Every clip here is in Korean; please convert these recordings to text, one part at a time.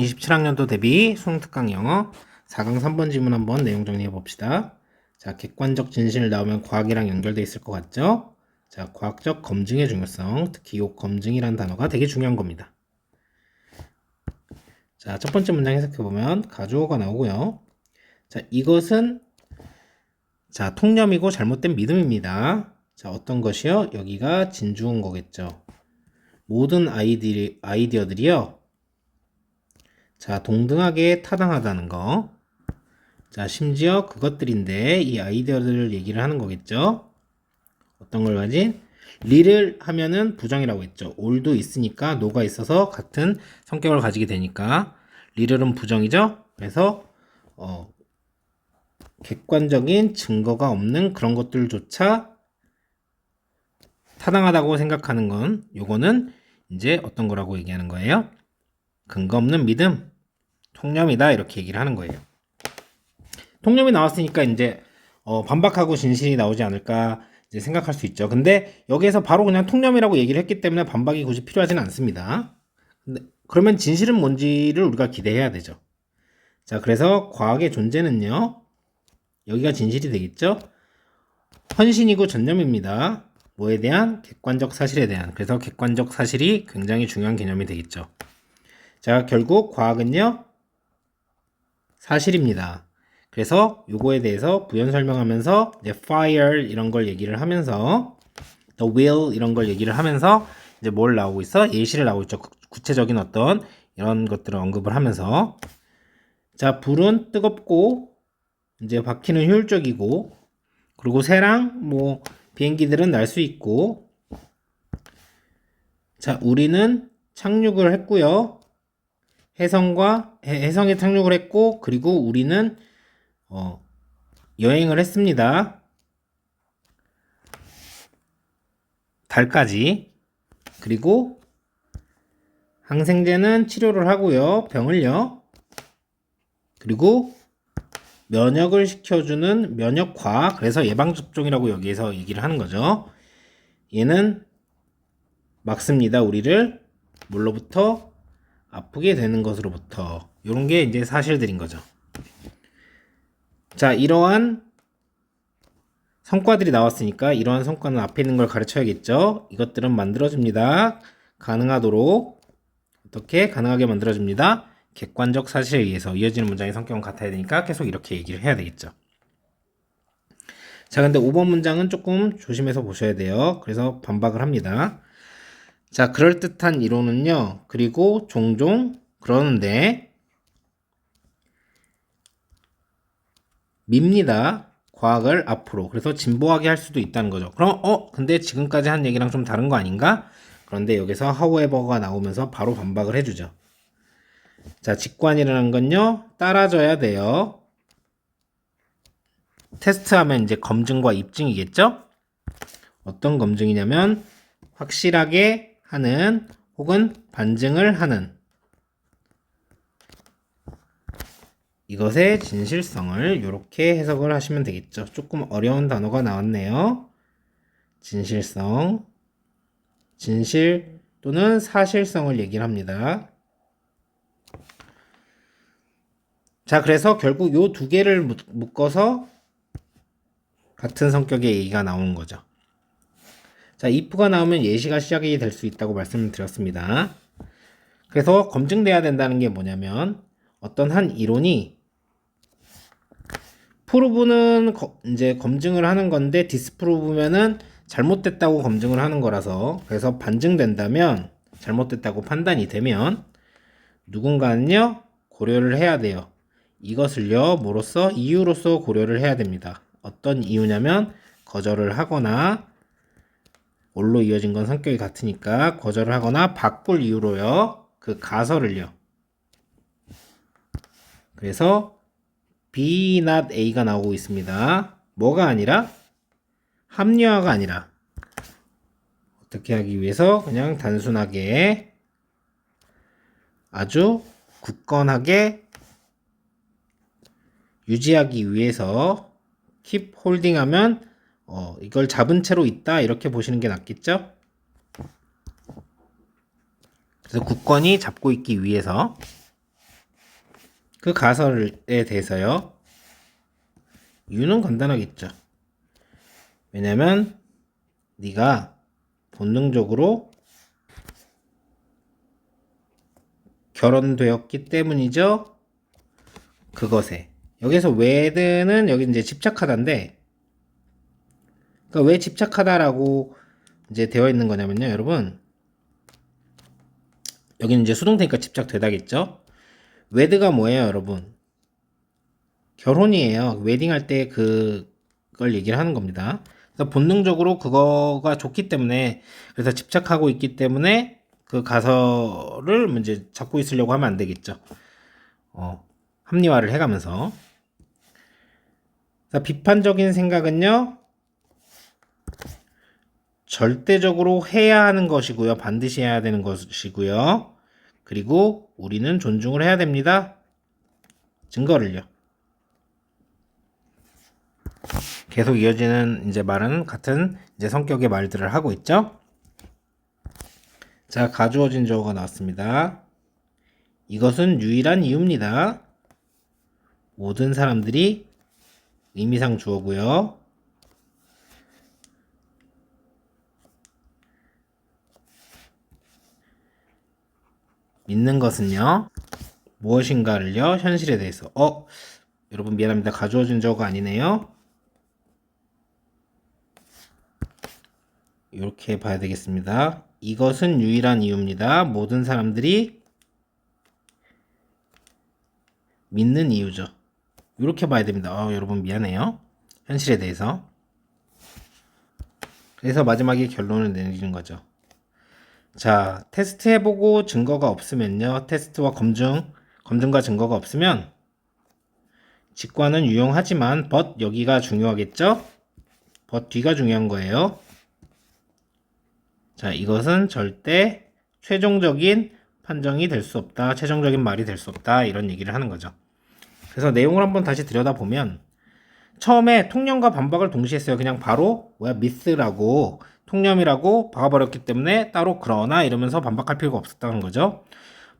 2027학년도 대비 수능특강 영어 4강 3번 지문 한번 내용 정리해 봅시다. 자, 객관적 진실 나오면 과학이랑 연결돼 있을 것 같죠? 자, 과학적 검증의 중요성, 특히 이 검증이란 단어가 되게 중요한 겁니다. 자, 첫 번째 문장 해석해 보면 가주어가 나오고요. 자, 이것은 자, 통념이고 잘못된 믿음입니다. 자, 어떤 것이요? 여기가 진주인 거겠죠. 모든 아이디어들이요. 자, 동등하게 타당하다는 거. 자, 심지어 그것들인데 이 아이디어들을 얘기를 하는 거겠죠. 어떤 걸 가진? 리를 하면은 부정이라고 했죠. 올도 있으니까 노가 있어서 같은 성격을 가지게 되니까 리를은 부정이죠. 그래서 객관적인 증거가 없는 그런 것들조차 타당하다고 생각하는 건 요거는 이제 어떤 거라고 얘기하는 거예요? 근거 없는 믿음, 통념이다 이렇게 얘기를 하는 거예요. 통념이 나왔으니까 이제 반박하고 진실이 나오지 않을까 이제 생각할 수 있죠. 근데 여기에서 바로 그냥 통념이라고 얘기를 했기 때문에 반박이 굳이 필요하지는 않습니다. 근데 그러면 진실은 뭔지를 우리가 기대해야 되죠. 자, 그래서 과학의 존재는요. 여기가 진실이 되겠죠. 헌신이고 전념입니다. 뭐에 대한? 객관적 사실에 대한. 그래서 객관적 사실이 굉장히 중요한 개념이 되겠죠. 자, 결국 과학은요. 사실입니다. 그래서 요거에 대해서 부연 설명하면서 이제 fire 이런 걸 얘기를 하면서 the will 이런 걸 얘기를 하면서 이제 뭘 나오고 있어? 예시를 나오고 있죠. 구체적인 어떤 이런 것들을 언급을 하면서 자, 불은 뜨겁고 이제 바퀴는 효율적이고 그리고 새랑 뭐 비행기들은 날 수 있고 자, 우리는 착륙을 했고요. 해성에 착륙을 했고 그리고 우리는 여행을 했습니다. 달까지. 그리고 항생제는 치료를 하고요. 병을요. 그리고 면역을 시켜주는 면역과 그래서 예방접종이라고 여기에서 얘기를 하는 거죠. 얘는 막습니다. 우리를 뭘로부터? 아프게 되는 것으로부터. 이런 게 이제 사실들인 거죠. 자, 이러한 성과들이 나왔으니까 이러한 성과는 앞에 있는 걸 가르쳐야겠죠. 이것들은 만들어줍니다. 가능하도록 어떻게 가능하게 만들어줍니다. 객관적 사실에 의해서 이어지는 문장의 성격은 같아야 되니까 계속 이렇게 얘기를 해야 되겠죠. 자, 근데 5번 문장은 조금 조심해서 보셔야 돼요. 그래서 반박을 합니다. 자, 그럴듯한 이론은요. 그리고 종종 그러는데 밉니다. 과학을 앞으로. 그래서 진보하게 할 수도 있다는 거죠. 그럼 근데 지금까지 한 얘기랑 좀 다른 거 아닌가? 그런데 여기서 however가 나오면서 바로 반박을 해주죠. 자, 직관이라는 건요. 따라줘야 돼요. 테스트하면 이제 검증과 입증이겠죠? 어떤 검증이냐면 확실하게 하는 혹은 반증을 하는 이것의 진실성을 이렇게 해석을 하시면 되겠죠. 조금 어려운 단어가 나왔네요. 진실성, 진실 또는 사실성을 얘기를 합니다. 자, 그래서 결국 요 두 개를 묶어서 같은 성격의 얘기가 나오는 거죠. 자, if가 나오면 예시가 시작이 될 수 있다고 말씀을 드렸습니다. 그래서 검증돼야 된다는 게 뭐냐면 어떤 한 이론이 프로브는 이제 검증을 하는 건데 디스프로브면은 잘못됐다고 검증을 하는 거라서 그래서 반증된다면 잘못됐다고 판단이 되면 누군가는요 고려를 해야 돼요. 이것을요 뭐로써 이유로서 고려를 해야 됩니다. 어떤 이유냐면 거절을 하거나 올로 이어진 건 성격이 같으니까 거절을 하거나 바꿀 이유로요 그 가설을요. 그래서 B not A가 나오고 있습니다. 뭐가 아니라? 합리화가 아니라 어떻게 하기 위해서 그냥 단순하게 아주 굳건하게 유지하기 위해서 keep holding 하면 이걸 잡은 채로 있다 이렇게 보시는 게 낫겠죠? 그래서 굳건히 잡고 있기 위해서 그 가설에 대해서요. 이유는 간단하겠죠. 왜냐면 네가 본능적으로 결혼되었기 때문이죠. 그것에. 여기서 with는 여기 이제 집착하다인데, 그러니까 왜 집착하다라고 이제 되어 있는 거냐면요, 여러분. 여기는 이제 수동태니까 집착되다겠죠. with가 뭐예요, 여러분? 결혼이에요. 웨딩할 때 그걸 얘기를 하는 겁니다. 그래서 본능적으로 그거가 좋기 때문에, 그래서 집착하고 있기 때문에 그 가설을 이제 잡고 있으려고 하면 안 되겠죠. 합리화를 해가면서. 자, 비판적인 생각은요, 절대적으로 해야 하는 것이고요. 반드시 해야 되는 것이고요. 그리고 우리는 존중을 해야 됩니다. 증거를요. 계속 이어지는 이제 말은 같은 이제 성격의 말들을 하고 있죠. 자, 가주어진 주어가 나왔습니다. 이것은 유일한 이유입니다. 모든 사람들이 의미상 주어고요. 믿는 것은요. 무엇인가를요. 현실에 대해서. 여러분 미안합니다. 가주어진 주어가 아니네요. 이렇게 봐야 되겠습니다. 이것은 유일한 이유입니다. 모든 사람들이 믿는 이유죠. 이렇게 봐야 됩니다. 여러분 미안해요. 현실에 대해서. 그래서 마지막에 결론을 내리는 거죠. 자, 테스트 해보고 증거가 없으면요. 테스트와 검증과 증거가 없으면 직관은 유용하지만 but 여기가 중요하겠죠? but 뒤가 중요한 거예요. 자, 이것은 절대 최종적인 판정이 될 수 없다. 최종적인 말이 될 수 없다. 이런 얘기를 하는 거죠. 그래서 내용을 한번 다시 들여다보면 처음에 통념과 반박을 동시에 했어요. 그냥 바로 미스라고 통념이라고 박아버렸기 때문에 따로 그러나 이러면서 반박할 필요가 없었다는 거죠.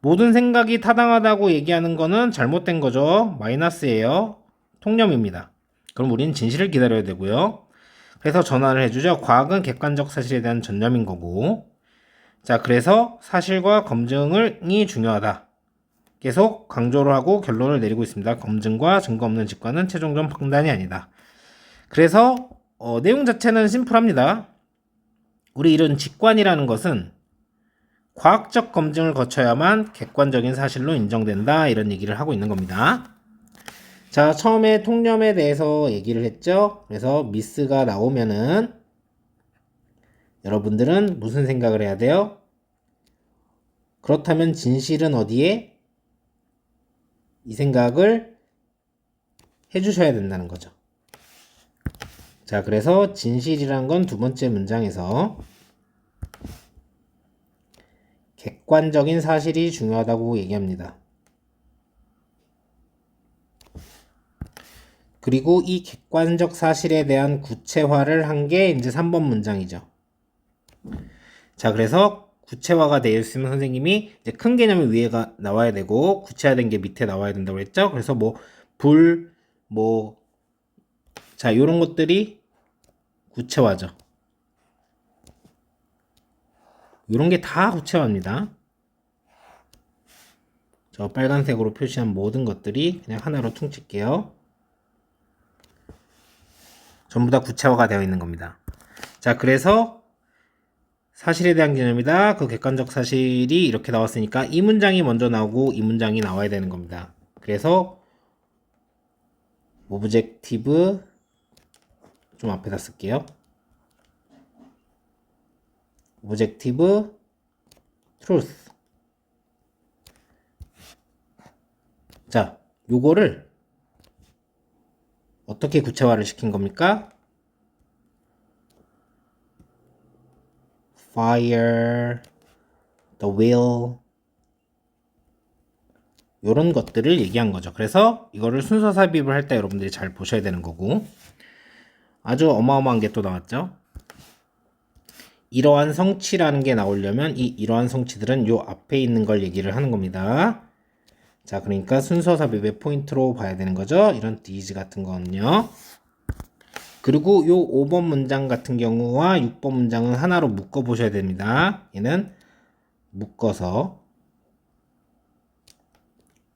모든 생각이 타당하다고 얘기하는 거는 잘못된 거죠. 마이너스예요. 통념입니다. 그럼 우리는 진실을 기다려야 되고요. 그래서 전환을 해주죠. 과학은 객관적 사실에 대한 전념인 거고. 자, 그래서 사실과 검증이 중요하다. 계속 강조를 하고 결론을 내리고 있습니다. 검증과 증거 없는 직관은 최종적 판단이 아니다. 그래서 내용 자체는 심플합니다. 우리 이런 직관이라는 것은 과학적 검증을 거쳐야만 객관적인 사실로 인정된다. 이런 얘기를 하고 있는 겁니다. 자, 처음에 통념에 대해서 얘기를 했죠. 그래서 미스가 나오면은 여러분들은 무슨 생각을 해야 돼요? 그렇다면 진실은 어디에? 이 생각을 해주셔야 된다는 거죠. 자, 그래서 진실이란 건 두 번째 문장에서 객관적인 사실이 중요하다고 얘기합니다. 그리고 이 객관적 사실에 대한 구체화를 한 게 이제 3번 문장이죠. 자, 그래서 구체화가 되어 있으면 선생님이 이제 큰 개념이 위에가 나와야 되고 구체화된 게 밑에 나와야 된다고 했죠. 그래서 자, 요런 것들이 구체화죠. 요런 게 다 구체화입니다. 저 빨간색으로 표시한 모든 것들이 그냥 하나로 퉁칠게요. 전부 다 구체화가 되어 있는 겁니다. 자, 그래서 사실에 대한 개념이다. 그 객관적 사실이 이렇게 나왔으니까 이 문장이 먼저 나오고 이 문장이 나와야 되는 겁니다. 그래서 오브젝티브 좀 앞에다 쓸게요. 오브젝티브 트루스. 자, 요거를 어떻게 구체화를 시킨 겁니까? fire, the will 요런 것들을 얘기한 거죠. 그래서 이거를 순서 삽입을 할 때 여러분들이 잘 보셔야 되는 거고 아주 어마어마한 게 또 나왔죠. 이러한 성취라는 게 나오려면 이러한 성취들은 요 앞에 있는 걸 얘기를 하는 겁니다. 자, 그러니까 순서 삽입의 포인트로 봐야 되는 거죠. 이런 these 같은 거는요. 그리고 요 5번 문장 같은 경우와 6번 문장은 하나로 묶어 보셔야 됩니다. 얘는 묶어서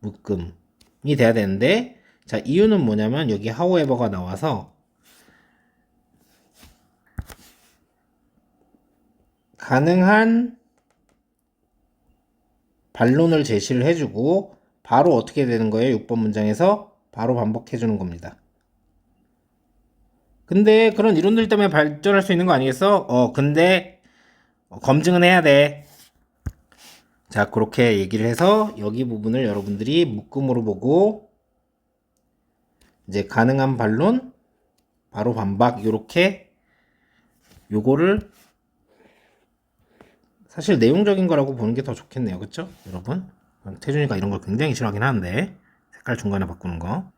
묶음이 돼야 되는데, 자, 이유는 뭐냐면 여기 however가 나와서 가능한 반론을 제시를 해주고 바로 어떻게 되는 거예요? 6번 문장에서 바로 반복해 주는 겁니다. 근데 그런 이론들 때문에 발전할 수 있는 거 아니겠어? 근데 검증은 해야 돼. 자, 그렇게 얘기를 해서 여기 부분을 여러분들이 묶음으로 보고 이제 가능한 반론, 바로 반박, 요렇게 요거를 사실 내용적인 거라고 보는 게 더 좋겠네요. 그쵸? 여러분? 태준이가 이런 걸 굉장히 싫어하긴 하는데 색깔 중간에 바꾸는 거.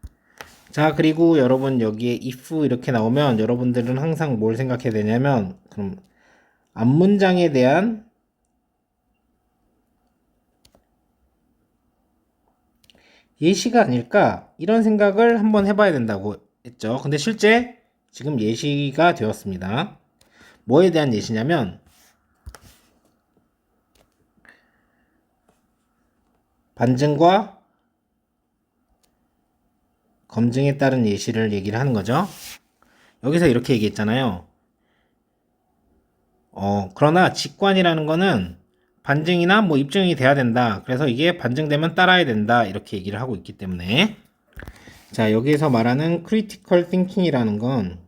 자, 그리고 여러분 여기에 if 이렇게 나오면 여러분들은 항상 뭘 생각해야 되냐면 그럼 앞문장에 대한 예시가 아닐까 이런 생각을 한번 해봐야 된다고 했죠. 근데 실제 지금 예시가 되었습니다. 뭐에 대한 예시냐면 반증과 검증에 따른 예시를 얘기를 하는 거죠. 여기서 이렇게 얘기했잖아요. 그러나 직관이라는 거는 반증이나 뭐 입증이 돼야 된다. 그래서 이게 반증되면 따라야 된다. 이렇게 얘기를 하고 있기 때문에. 자, 여기에서 말하는 critical thinking이라는 건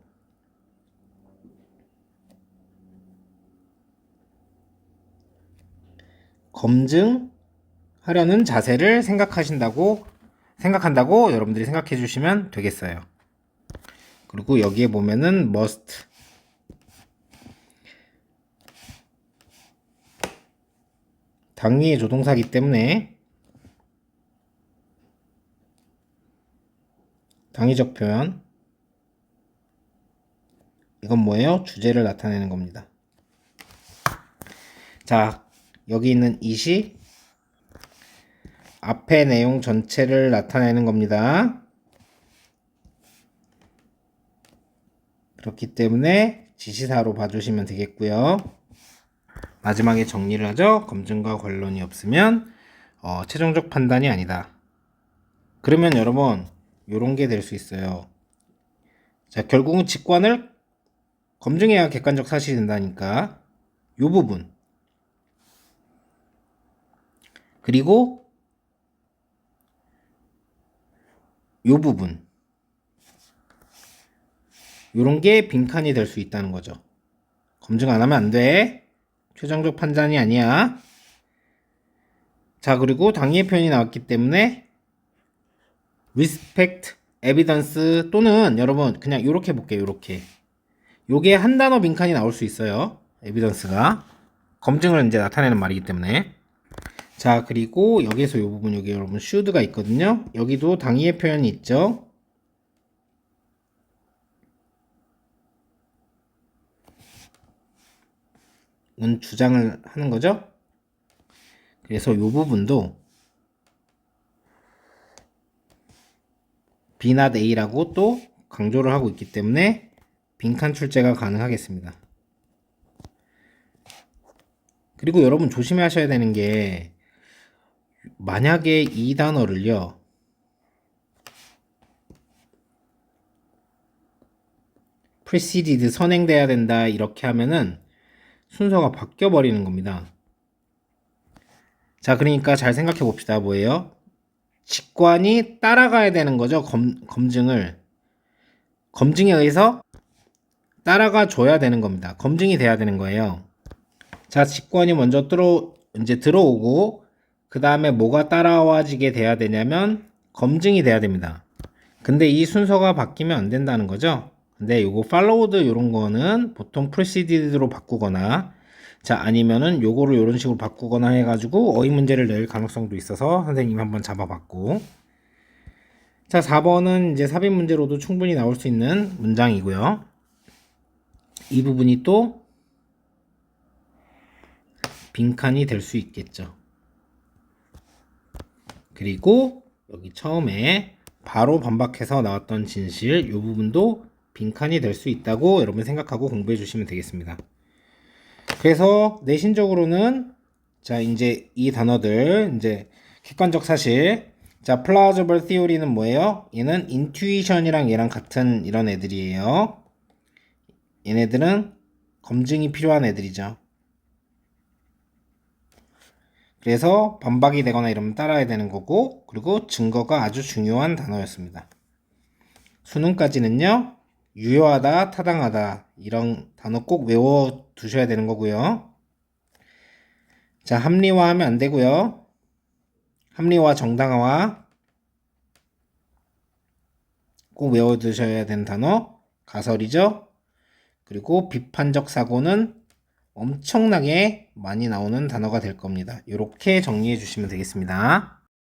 검증하려는 자세를 생각한다고 여러분들이 생각해 주시면 되겠어요. 그리고 여기에 보면은 must 당위의 조동사기 때문에 당위적 표현 이건 뭐예요? 주제를 나타내는 겁니다. 자, 여기 있는 it이 앞의 내용 전체를 나타내는 겁니다. 그렇기 때문에 지시사로 봐주시면 되겠고요. 마지막에 정리를 하죠. 검증과 관론이 없으면 최종적 판단이 아니다. 그러면 여러분 요런 게 될 수 있어요. 자, 결국은 직관을 검증해야 객관적 사실이 된다니까 요 부분 그리고 요 부분 요런 게 빈칸이 될 수 있다는 거죠. 검증 안 하면 안 돼. 최종적 판단이 아니야. 자, 그리고 당위의 표현이 나왔기 때문에 respect, evidence 또는 여러분 그냥 요렇게 볼게요. 요렇게 요게 한 단어 빈칸이 나올 수 있어요. evidence가 검증을 이제 나타내는 말이기 때문에. 자, 그리고 여기에서 요 부분 여기 여러분 should가 있거든요. 여기도 당위의 표현이 있죠. 은 주장을 하는 거죠. 그래서 요 부분도 B not A라고 또 강조를 하고 있기 때문에 빈칸 출제가 가능하겠습니다. 그리고 여러분 조심하셔야 되는 게 만약에 이 단어를요 preceded 선행돼야 된다 이렇게 하면은 순서가 바뀌어 버리는 겁니다. 자, 그러니까 잘 생각해 봅시다. 뭐예요? 직관이 따라가야 되는 거죠. 검증을 검증에 의해서 따라가 줘야 되는 겁니다. 검증이 돼야 되는 거예요. 자, 직관이 먼저 이제 들어오고 그 다음에 뭐가 따라와지게 돼야 되냐면 검증이 돼야 됩니다. 근데 이 순서가 바뀌면 안 된다는 거죠. 근데 요거 followed 요런 거는 보통 preceded로 바꾸거나 자, 아니면은 요거를 요런 식으로 바꾸거나 해가지고 어휘 문제를 낼 가능성도 있어서 선생님이 한번 잡아봤고. 자, 4번은 이제 삽입 문제로도 충분히 나올 수 있는 문장이고요. 이 부분이 또 빈칸이 될 수 있겠죠. 그리고 여기 처음에 바로 반박해서 나왔던 진실 이 부분도 빈칸이 될 수 있다고 여러분 생각하고 공부해 주시면 되겠습니다. 그래서 내신적으로는 자 이제 이 단어들 이제 객관적 사실 자 plausible theory는 뭐예요? 얘는 intuition이랑 얘랑 같은 이런 애들이에요. 얘네들은 검증이 필요한 애들이죠. 그래서 반박이 되거나 이러면 따라야 되는 거고 그리고 증거가 아주 중요한 단어였습니다. 수능까지는요. 유효하다, 타당하다 이런 단어 꼭 외워 두셔야 되는 거고요. 자, 합리화하면 안 되고요. 합리화, 정당화 꼭 외워 두셔야 되는 단어 가설이죠. 그리고 비판적 사고는 엄청나게 많이 나오는 단어가 될 겁니다. 이렇게 정리해 주시면 되겠습니다.